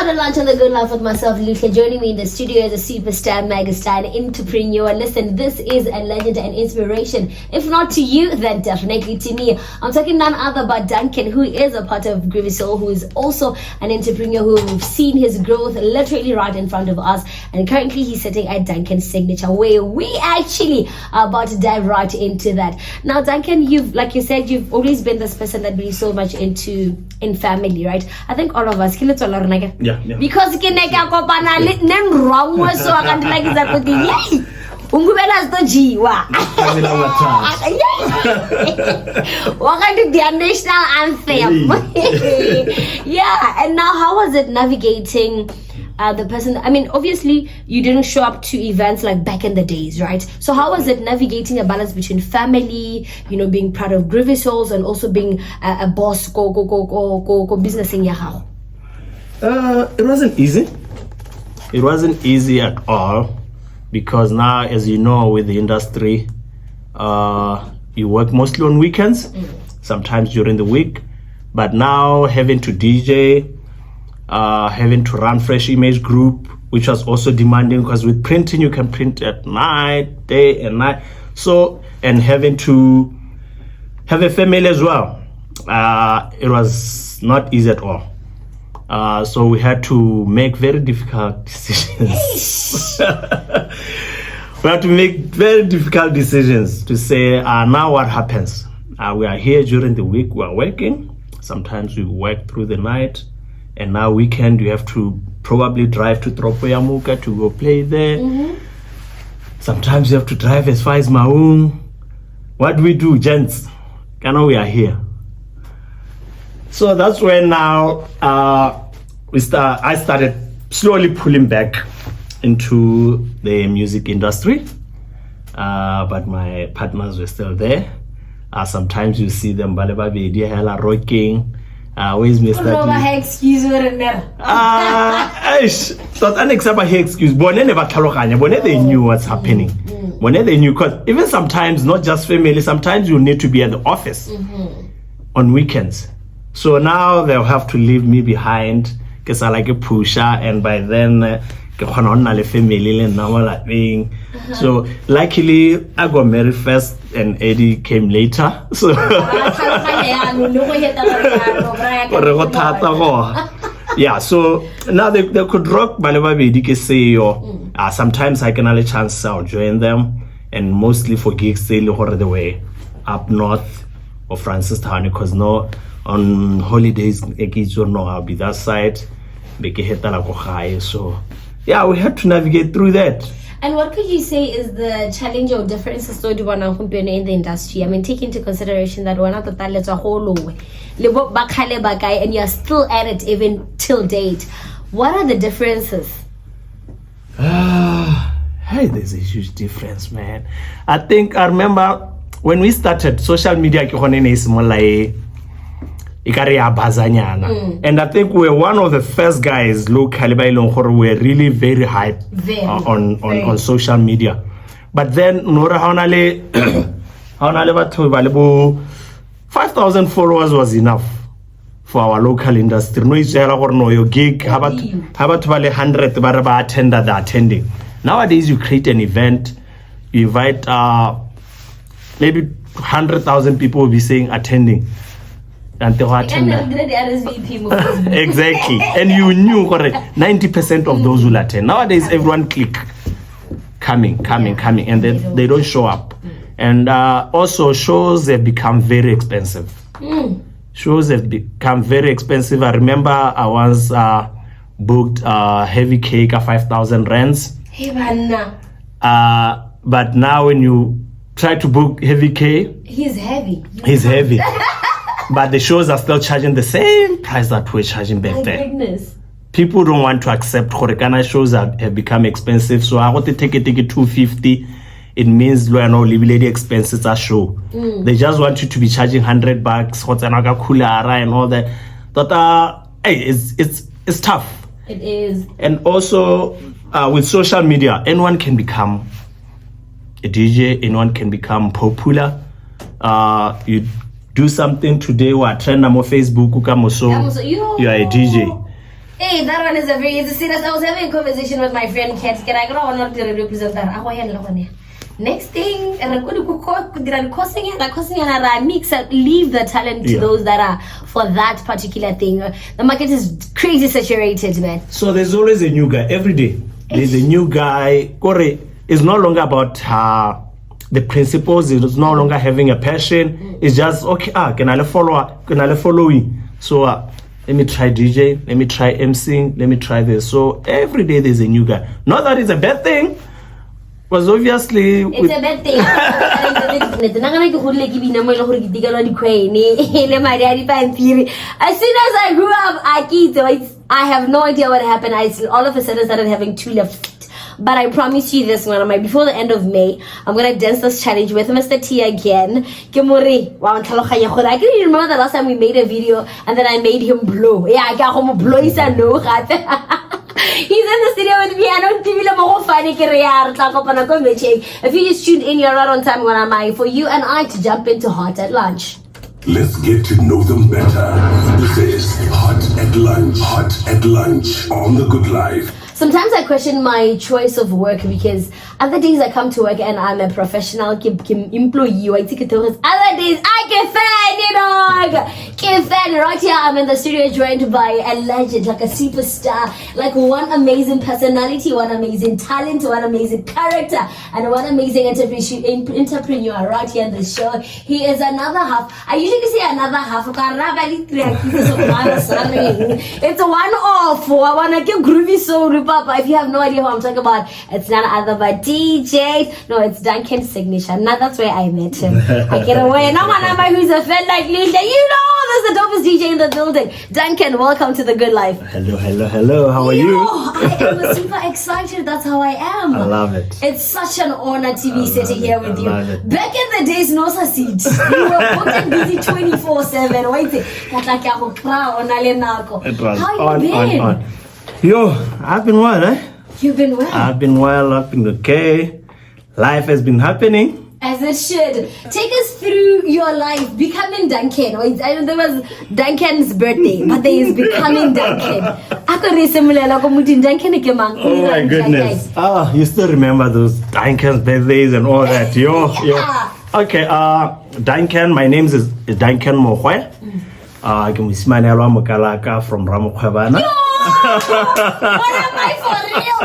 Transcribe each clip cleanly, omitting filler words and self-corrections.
Another lunch on the good life with myself, Lucia. Joining me in the studio is a superstar, megastar, and entrepreneur. Listen, this is a legend and inspiration. If not to you, then definitely to me. I'm talking none other but Duncan, who is a part of Groovy Soul, who is also an entrepreneur who we've seen his growth literally right in front of us. And currently he's sitting at Duncan's signature, where we actually are about to dive right into that. Now, Duncan, like you said, you've always been this person that believes so much in family, right? I think all of us, yeah. Because kineka kopana nen wrong was so I can't like that with the yay. Ungubela sto jiwa. What kind of the national anthem? Yeah, and now how was it navigating the person? I mean, obviously you didn't show up to events like back in the days, right? So how was it navigating a balance between family, being proud of Groovy Souls, and also being a boss, go business in your house? It wasn't easy. It wasn't easy at all, because now, as you know, with the industry, you work mostly on weekends, sometimes during the week. But now having to DJ, having to run Fresh Image Group, which was also demanding, because with printing you can print at night, day and night. So, and having to have a family as well, it was not easy at all. So we had to make very difficult decisions. We had to make very difficult decisions to say, now what happens? We are here during the week, we are working. Sometimes we work through the night. And now weekend, you have to probably drive to Tropoyamuka to go play there. Sometimes you have to drive as far as Maung. What do we do, gents? We are here. So that's when now I started slowly pulling back into the music industry, but my partners were still there. Sometimes you see them rocking. Where's Mr. No excuse not an example excuse. They knew what's happening. They knew, because even sometimes, not just family, sometimes you need to be at the office on weekends. So now they'll have to leave me behind because I like a pusher, and by then family. So luckily I got married first and Eddie came later. So yeah, so now they could rock sometimes I can have a chance I'll join them, and mostly for gigs still the way up north of Francistown, because no on holidays I'll be that side. So yeah, we had to navigate through that. And what could you say is the challenge or differences in the industry? I mean, take into consideration that we're not the talents a whole way, and you're still at it even till date. What are the differences? Hey, there's a huge difference, man. I remember when we started social media, and I think we were one of the first guys locally who were really very hype on social media. But then 5,000 followers was enough for our local industry. No, your gig, how about 100 attenders that are attending. Nowadays, you create an event, you invite maybe 100,000 people will be saying attending. And exactly, and you knew 90% of those will attend. Nowadays, everyone click coming, and they don't show up. And also, shows have become very expensive. Shows have become very expensive. I remember I once booked Heavy Cake at 5,000 rands. But now when you try to book Heavy Cake, he's heavy. But the shows are still charging the same price that we're charging back then. Goodness. People don't want to accept Horekana shows have become expensive. So I want to take a ticket 250. It means lady expenses are show. They just want you to be charging $100, and all that. But hey, it's tough. It is. And also with social media, anyone can become a DJ, anyone can become popular. You do something today or trend on Facebook, you are a DJ. Hey, that one is it's a serious. I was having a conversation with my friend Kat. Can I go on not to represent that? Next thing, leave the talent to those that are for that particular thing. The market is crazy saturated, man. So there's always a new guy every day. There's a new guy. Corey is no longer about the principles. It's no longer having a passion. It's just okay. Can I follow you? So let me try DJ. Let me try MCing. Let me try this. So every day there's a new guy. Not that it's a bad thing. Was obviously it's a bad thing. As soon as I grew up, I have no idea what happened. I all of a sudden started having 2 left feet. But I promise you this one, before the end of May, I'm gonna dance this challenge with Mr. T again. I can remember the last time we made a video and then I made him blow. Yeah, I got blow. He's a no. He's in the studio with me. I don't feel more funny. If you just tuned in, you're right on time. When am I for you and I to jump into Hot at Lunch? Let's get to know them better. This is Hot at Lunch. Hot at Lunch on The Good Life. Sometimes I question my choice of work because other days I come to work and I'm a professional employee. I take it to other days I can fan right here. I'm in the studio joined by a legend, like a superstar, like one amazing personality, one amazing talent, one amazing character, and one amazing entrepreneur right here in the show. He is another half. I usually say another half. It's a one-off. I want to give Groovy Soul. If you have no idea who I'm talking about, it's none other but DJ. No, it's Duncan's signature. Now that's where I met him. I get away. No one who's a fan like Lisa. You know, there's the dopest DJ in the building. Duncan, welcome to The Good Life. Hello. How are you? I am super excited. That's how I am. I love it. It's such an honor to be sitting here with you. It. Back in the days, no seat. You were booked and busy 24/7. Waiting. It was how you been? on. Yo, I've been well, eh? You've been well. I've been well. I've been okay. Life has been happening. As it should. Take us through your life, becoming Duncan. I know there was Duncan's birthday, but there is becoming Duncan. Oh my goodness. You still remember those Duncan's birthdays and all that. Yo. Okay, Duncan, my name is Duncan Mohwe. From Ramokhwebana. What am I for real?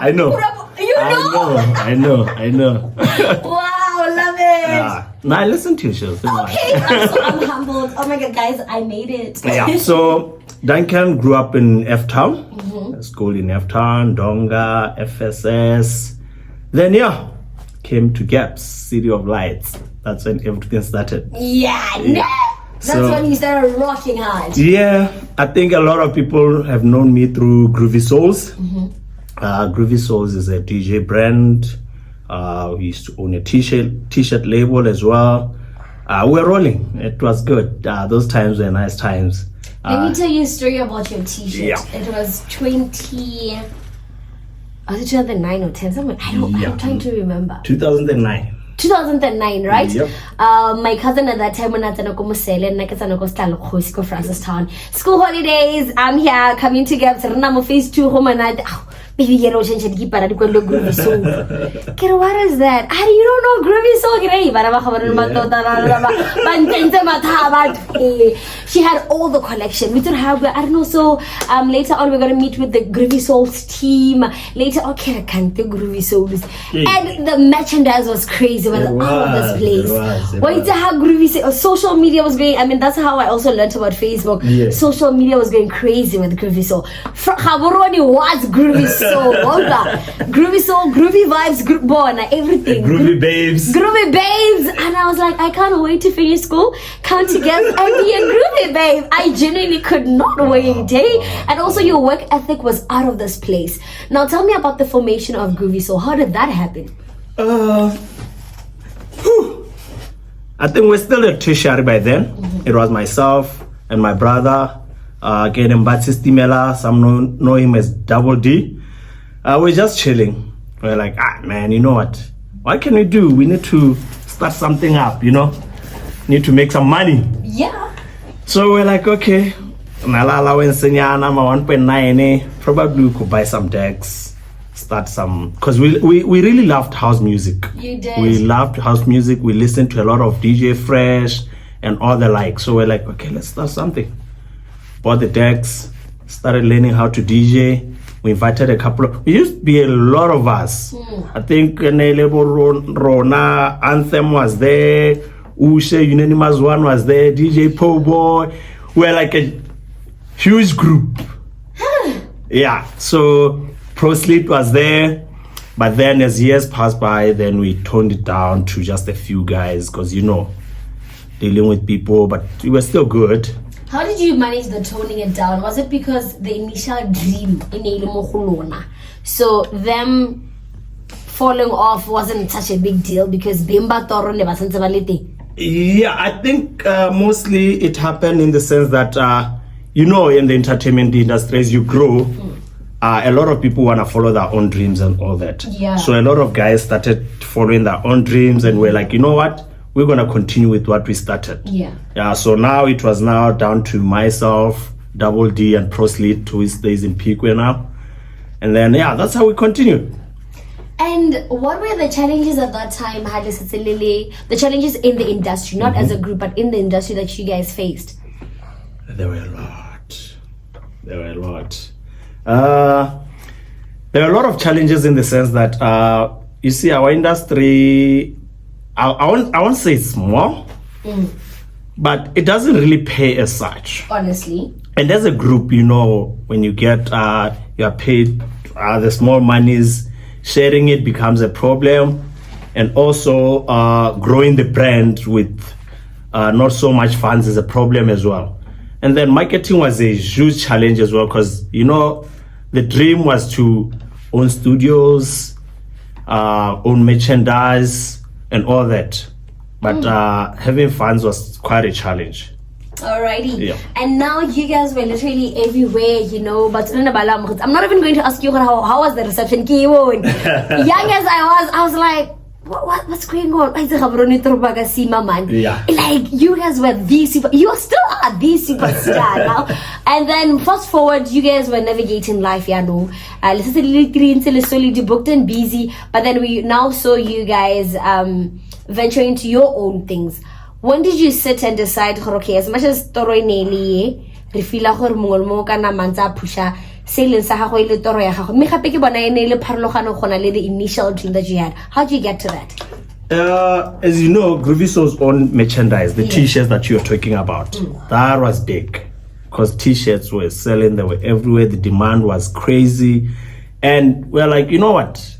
I know. You know? I know. Wow, love it. Now I listen to your shows. Okay, so I'm humbled. Oh my God, guys, I made it. Yeah. So Duncan grew up in F-Town. School in F-Town, Donga, FSS. Then came to Gaps, City of Lights. That's when everything started. Yeah. That's when you started rocking hard. Yeah, I think a lot of people have known me through Groovy Souls. Groovy Souls is a DJ brand. We used to own a t-shirt label as well. We're rolling. It was good. Those times were nice times. Let me tell you a story about your t-shirt. Yeah. It was 2009 or 10? Somewhere. I'm trying to remember. 2009, right? Yep. My cousin at that time when I was in Francistown. School holidays, I'm here coming together. I'm phase 2 home and baby, what is that? You don't know Groovy Soul? She had all the collection. We don't have, I don't know, so later on we're going to meet with the Groovy Souls team. Later on, I can't do Groovy Souls. And the merchandise was crazy. All over this place. Wait to how Groovy social media was going. I mean, that's how I also learned about Facebook. Yeah. Social media was going crazy with Groovy Soul. What's Groovy Soul? Groovy Soul, Groovy Vibes, everything. Groovy Babes. And I was like, I can't wait to finish school, come together and be a Groovy Babe. I genuinely could not wait, eh? And also your work ethic was out of this place. Now tell me about the formation of Groovy Soul. How did that happen? I think we're still at tertiary by then. It was myself and my brother, again, Mbatsi Stimela, some know him as Double D. We're just chilling. We're like, man, you know what can we do? We need to start something up, need to make some money. Yeah. So we're like, okay, Nala allowance nyana ma 1.9 probably we could buy some decks, start some, because we really loved house music. You did. We loved house music. We listened to a lot of DJ Fresh and all the like. So we're like, okay, let's start something. Bought the decks, started learning how to DJ. We invited a couple of, we used to be a lot of us. I think Rona, Anthem was there, Ushe, Unanimous One was there, DJ Po Boy. We're like a huge group. Yeah, so Pro Sleep was there. But then as years passed by, then we toned it down to just a few guys because, dealing with people, but we were still good. How did you manage the toning it down? Was it because the initial dream in Ilimokulona? So them falling off wasn't such a big deal because Bimba Toro never sent a Yeah, I think mostly it happened in the sense that, in the entertainment industry, as you grow, a lot of people want to follow their own dreams and all that. Yeah. So a lot of guys started following their own dreams and we're like, you know what? We're going to continue with what we started. Yeah. Yeah, so now it was now down to myself, Double D, and Pro Sleep, who stays in Piqua now. And then, that's how we continued. And what were the challenges at that time, the challenges in the industry, not as a group, but in the industry that you guys faced? There were a lot. There were a lot of challenges in the sense that, you see, our industry, I won't say it's small, but it doesn't really pay as such. Honestly. And as a group, when you get, you're paid the small monies, sharing it becomes a problem. And also growing the brand with not so much funds is a problem as well. And then marketing was a huge challenge as well because, the dream was to own studios, own merchandise, and all that. But having funds was quite a challenge. Alrighty. Yeah. And now you guys were literally everywhere, but I'm not even going to ask you how was the reception. Young as I was like, what's going on? Yeah. Like you guys were you still are the superstar now. And then fast forward, you guys were navigating life, booked and busy, but then we now saw you guys venture into your own things. When did you sit and decide, okay, as much as toro ineli re feel gore mongwe mo kana mantsa pusha selling sa gago ile toro ya gago, mme gape ke bona ene le pharologano gona le the initial dream that you had. How did you get to that? As you know, Groovy Soul's own merchandise, the t-shirts that you're talking about, that was big because t-shirts were selling, they were everywhere, the demand was crazy, and we're like, you know what,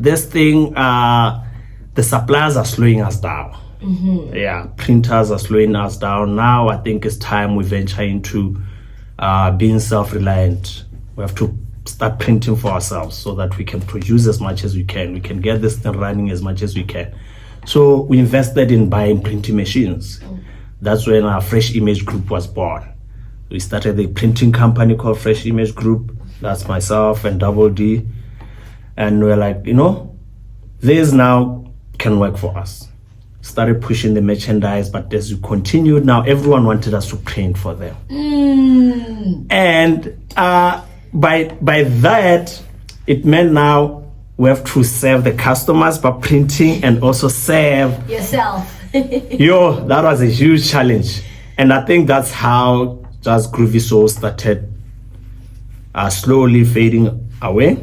this thing, the suppliers are slowing us down. Yeah, printers are slowing us down. Now I think it's time we venture into being self-reliant. We have to start printing for ourselves so that we can produce as much as we can. We can get this thing running as much as we can. So we invested in buying printing machines. That's when our Fresh Image Group was born. We started a printing company called Fresh Image Group. That's myself and Double D. And we're like, this now can work for us. Started pushing the merchandise, but as we continued, now everyone wanted us to print for them. And by that, it meant now we have to serve the customers by printing and also serve yourself. That was a huge challenge. And I think that's how just Groovy Soul started slowly fading away.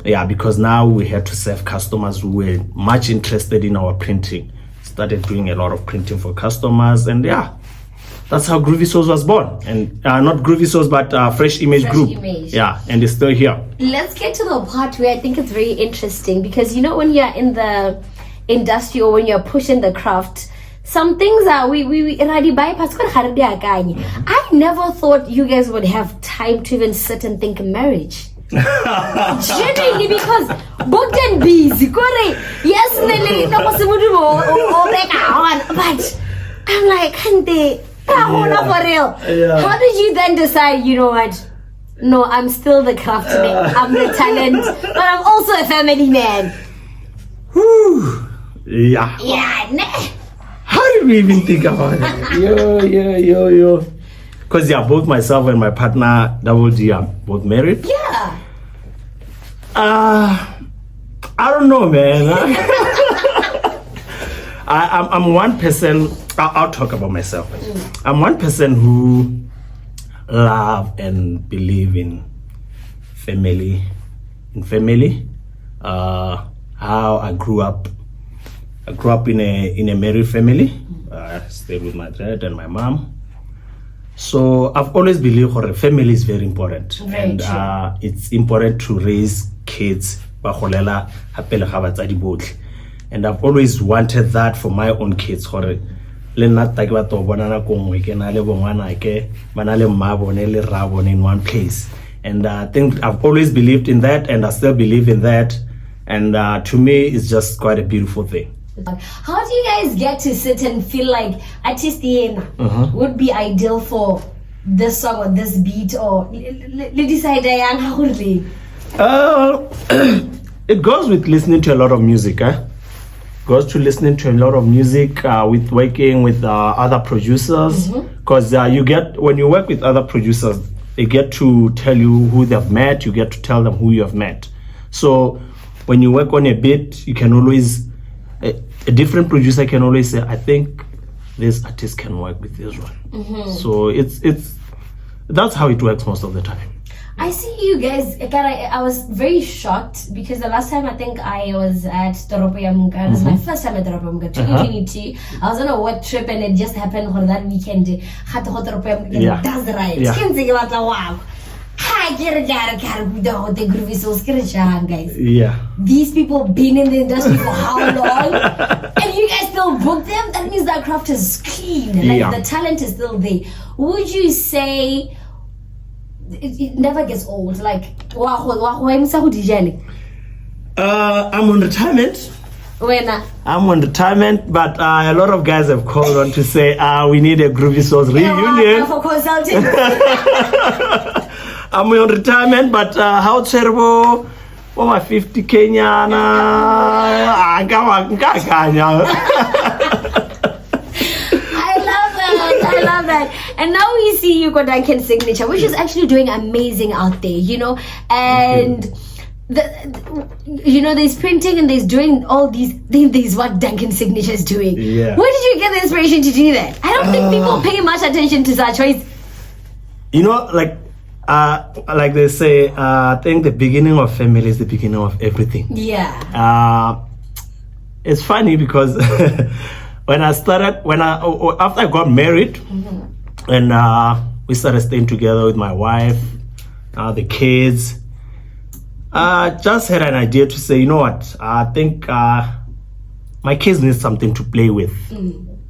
Yeah, because now we had to serve customers who were much interested in our printing. Started doing a lot of printing for customers, and that's how Groovy Souls was born. And not Groovy Souls, but Fresh Image Group. Yeah, and it's still here. Let's get to the part where I think it's very interesting because when you're in the industry or when you're pushing the craft, some things are we already bypass. I never thought you guys would have time to even sit and think of marriage. Genuinely, because booked and busy, yes, but I'm like, can't they? For real. How did you then decide, what? No, I'm still the craftsman, I'm the talent, but I'm also a family man. Yeah. How did we even think about it? Yo. because both myself and my partner Double D are both married. Yeah. I don't know, man. I'm one person. I'll talk about myself. I'm one person who love and believe in family. How I grew up. I grew up in a married family. I stayed with my dad and my mom. So I've always believed that family is very important. Very and true. It's important to raise kids. And I've always wanted that for my own kids. And I think I've always believed in that, and I still believe in that. And to me, it's just quite a beautiful thing. How do you guys get to sit and feel like artist would be ideal for this song or this beat, or it goes with listening to a lot of music, goes to listening to a lot of music, with working with other producers, because you get, when you work with other producers, they get to tell you who they've met, you get to tell them who you have met. So when you work on a beat, you can always, a different producer can always say, I think this artist can work with this one. So it's that's how it works most of the time. I see you guys. I was very shocked because the last time I think I was at Toropo Yamunga, it was my first time at Toropo Yamunga, 2022. I was on a work trip and it just happened on that weekend. That's right. Wow. The Groovy Souls, guys. Yeah. These people been in the industry for how long? And you guys still book them? That means that craft is clean. Like the talent is still there. Would you say it never gets old? Like, I'm on retirement. When I'm on retirement, but a lot of guys have called on to say, we need a Groovy Souls reunion. For consulting. I'm on retirement, but how terrible? For my 50 Kenyana. I love that. And now we see you got Duncan Signature, which is actually doing amazing out there, and there's printing and there's doing all these things. There's what Duncan Signature is doing. Yeah. Where did you get the inspiration to do that? I don't think people pay much attention to such ways. Like they say, I think the beginning of family is the beginning of everything. Yeah. It's funny because after I got married, and we started staying together with my wife, the kids, I just had an idea to say, you know what, I think my kids need something to play with.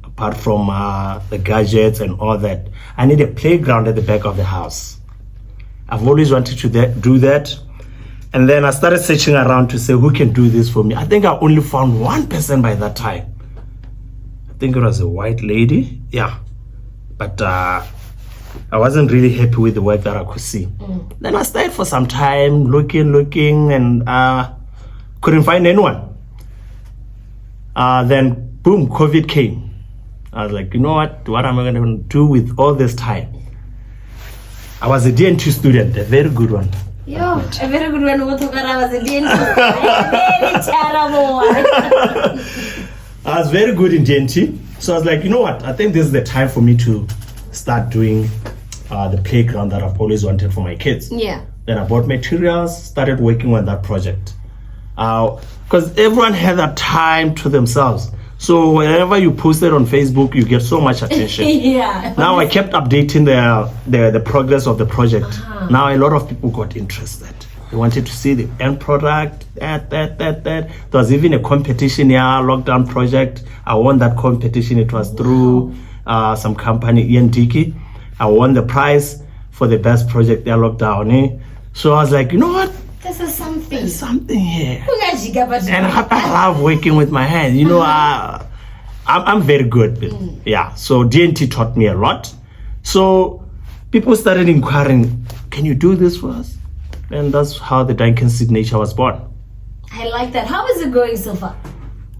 Apart from the gadgets and all that, I need a playground at the back of the house. I've always wanted to do that. And then I started searching around to say, who can do this for me? I think I only found one person by that time. I think it was a white lady. Yeah. But I wasn't really happy with the work that I could see. Then I stayed for some time, looking, and couldn't find anyone. Then, boom, COVID came. I was like, you know what am I going to do with all this time? I was a DNT student, a very good one. A very good one. I was a DNT. Very terrible one. I was very good in DNT. So I was like, you know what? I think this is the time for me to start doing the playground that I've always wanted for my kids. Yeah. Then I bought materials, started working on that project. Because everyone had that time to themselves. So whenever you post it on Facebook, you get so much attention. Yeah. Now I kept updating the progress of the project. Now a lot of people got interested. They wanted to see the end product, that. There was even a competition here, lockdown project. I won that competition. It was through some company, Ian Dickey. I won the prize for the best project there, lockdown. So I was like, you know what? This is something. There's something here. And I love working with my hands. I'm very good with so DNT taught me a lot. So people started inquiring, can you do this for us? And that's how the Duncan Signature was born. I like that. How is it going so far?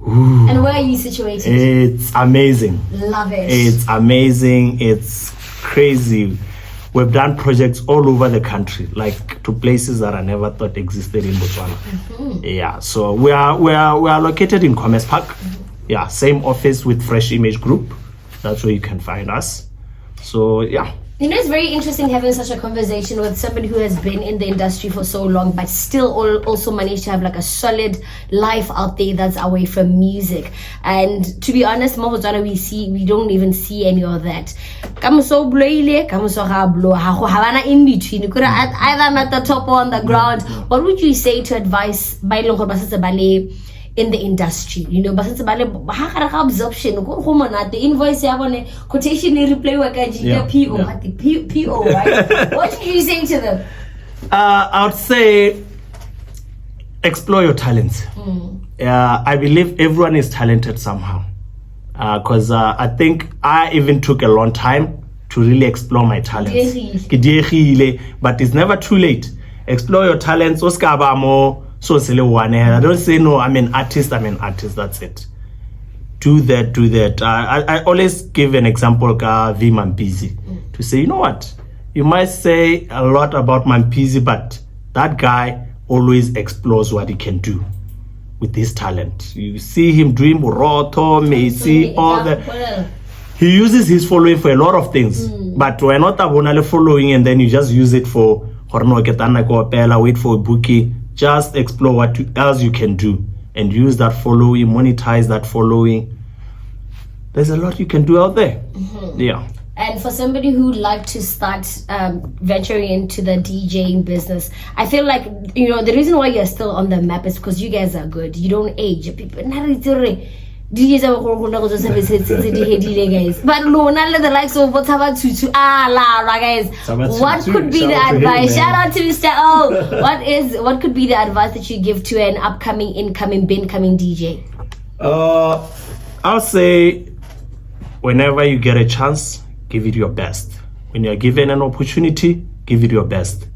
And where are you situated? It's amazing. Love it. It's amazing. It's crazy. we've done projects all over the country, like to places that I never thought existed in Botswana. Yeah, so we are located in Commerce Park. Yeah, same office with Fresh Image Group. That's where you can find us. So yeah. You know, it's very interesting having such a conversation with somebody who has been in the industry for so long, but still also managed to have like a solid life out there that's away from music. And to be honest, we don't even see any of that. In between, you could either at the top or on the ground. What would you say to advise in the industry? You know, absorption, the invoice, quotation, replay PO, right? What do you say to them? I would say explore your talents. I believe everyone is talented somehow. Because I think I even took a long time to really explore my talents. But it's never too late. Explore your talents. So I don't say no, I'm an artist, that's it. Do that. I always give an example, V Mampizi, to say, you know what? You might say a lot about Mampizi, but that guy always explores what he can do with his talent. You see him doing Moroto, Messi, all the... He uses his following for a lot of things, but we're not abonale following and then you just use it for wait for a bookie. Just explore what else you can do and use that following, monetize that following. There's a lot you can do out there. Yeah. And for somebody who'd like to start venturing into the DJing business, I feel like, you know, the reason why you're still on the map is because you guys are good. You don't age. People, DJs are guys. But no, none of the likes of what's about to guys. What could be the advice? Shout out to Mr. O. What could be the advice that you give to an upcoming, incoming, coming DJ? I'll say whenever you get a chance, give it your best. When you're given an opportunity, give it your best.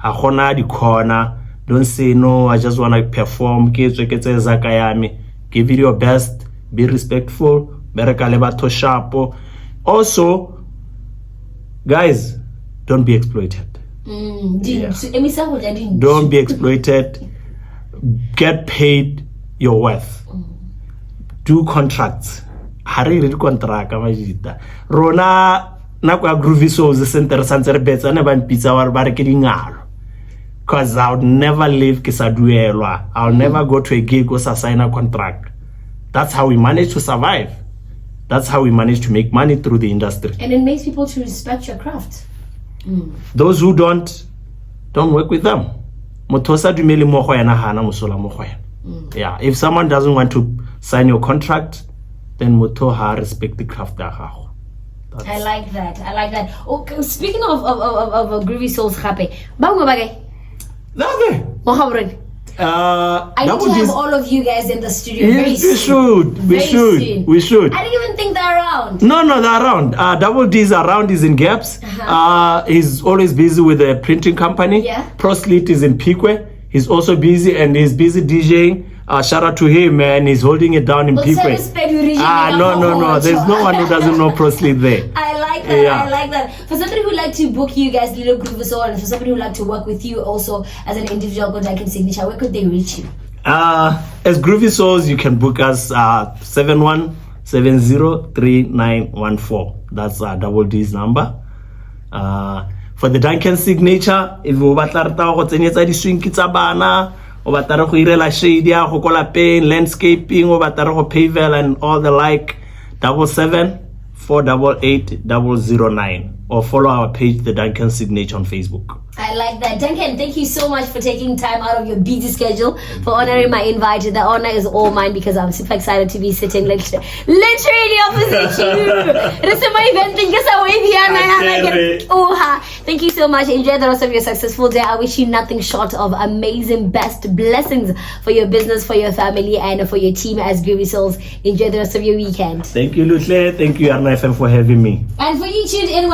Don't say no, I just want to perform. Give it your best. Be respectful. Also, guys, don't be exploited. Don't be exploited. Get paid your worth. Do contracts. Rona nakwa groovy souls center santsere betsa ne ban pizza war ba re ke dingalo. Cause I would never leave Kisaduelwa. I'll never go to a gig or sign a contract. That's how we manage to survive. That's how we manage to make money through the industry. And it makes people to respect your craft. Those who don't work with them. Yeah, if someone doesn't want to sign your contract, then motoha respect the craft. I like that. Okay, speaking of Groovy Souls, happy. I need to have all of you guys in the studio. Yes, we should. I didn't even think they're around. No, they're around. Double D's around. He's in Gaps. He's always busy with a printing company. Yeah. Proslit is in Pique. He's also busy and he's busy DJing. Shout out to him, man. He's holding it down in Pique. No. There's no one who doesn't know Proslit there. I like that. Yeah. I like that. For somebody who'd like to book you guys, Little Groovy Soul, and for somebody who'd like to work with you also as an individual Duncan signature, where could they reach you? As Groovy Souls, you can book us 71703914. That's Double D's number. For the Duncan signature, if you want to swing bana, o batara go irela shade ya go kola paint, landscaping, o batara go pavel and all the like, 77488009, or follow our page, the Duncan Signature, on Facebook. I like that. Duncan, thank you so much for taking time out of your busy schedule for honoring my invite. The honor is all mine because I'm super excited to be sitting literally opposite you. Thank you so much. Enjoy the rest of your successful day. I wish you nothing short of amazing, best blessings for your business, for your family, and for your team as Groovy Souls. Enjoy the rest of your weekend. Thank you, Lutle. Thank you, RNFM, for having me. And for you tuned in.